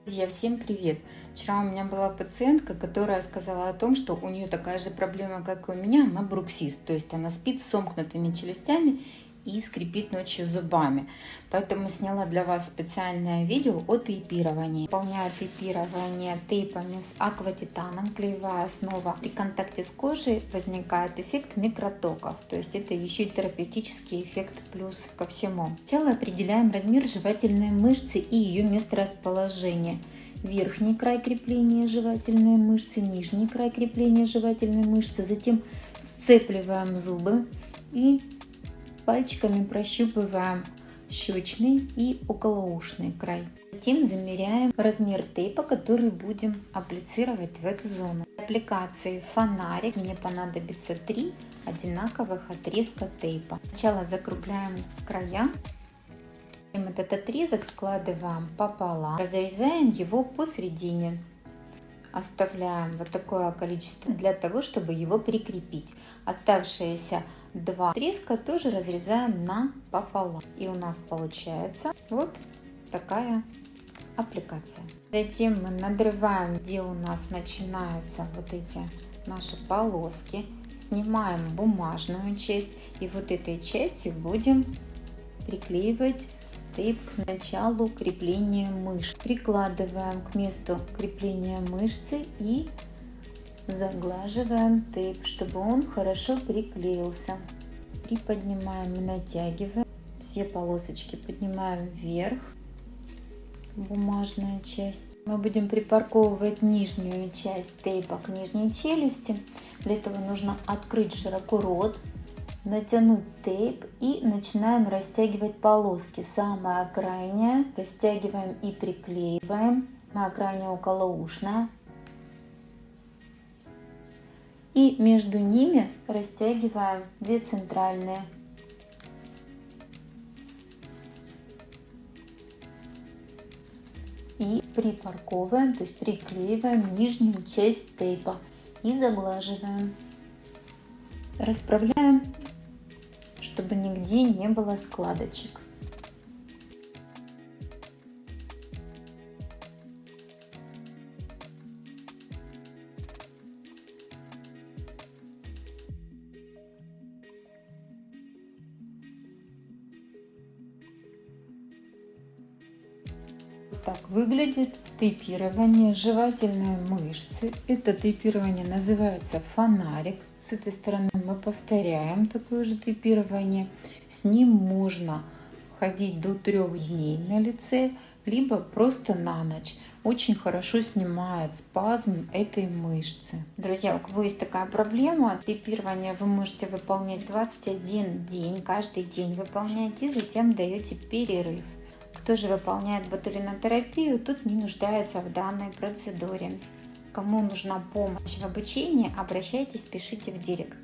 Друзья, всем привет! Вчера у меня была пациентка, которая сказала о том, что у нее такая же проблема, как и у меня, она бруксист, то есть она спит с сомкнутыми челюстями и скрипит ночью зубами. Поэтому сняла для вас специальное видео о тейпировании. Выполняю тейпирование тейпами с акватитаном, клеевая основа. При контакте с кожей возникает эффект микротоков, то есть это еще и терапевтический эффект плюс ко всему. Сначала определяем размер жевательной мышцы и ее месторасположение. Верхний край крепления жевательной мышцы, нижний край крепления жевательной мышцы. Затем сцепливаем зубы и пальчиками прощупываем щечный и околоушный край. Затем замеряем размер тейпа, который будем апплицировать в эту зону. Для аппликации фонарик мне понадобится 3 одинаковых отрезка тейпа. Сначала закругляем края. Этот отрезок складываем пополам, разрезаем его посередине. Оставляем вот такое количество для того, чтобы его прикрепить. Оставшиеся 2 отрезка тоже разрезаем пополам. И у нас получается вот такая аппликация. Затем мы надрываем, где у нас начинаются вот эти наши полоски. Снимаем бумажную часть и вот этой частью будем приклеивать тейп к началу крепления мышц. Прикладываем к месту крепления мышцы и заглаживаем тейп, чтобы он хорошо приклеился. Приподнимаем и натягиваем. Все полосочки поднимаем вверх. Бумажная часть. Мы будем припарковывать нижнюю часть тейпа к нижней челюсти. Для этого нужно открыть широко рот, натянуть тейп и начинаем растягивать полоски. Самая крайняя растягиваем и приклеиваем. Самая крайняя околоушная. И между ними растягиваем 2 центральные. И припарковываем, то есть приклеиваем нижнюю часть тейпа и заглаживаем. Расправляем, чтобы нигде не было складочек. Так выглядит тейпирование жевательной мышцы. Это тейпирование называется фонарик. С этой стороны мы повторяем такое же тейпирование. С ним можно ходить до 3 дней на лице, либо просто на ночь. Очень хорошо снимает спазм этой мышцы. Друзья, у кого есть такая проблема, тейпирование вы можете выполнять 21 день, каждый день выполняете и затем даете перерыв. Кто же выполняет ботулинотерапию, тут не нуждается в данной процедуре. Кому нужна помощь в обучении, обращайтесь, пишите в директ.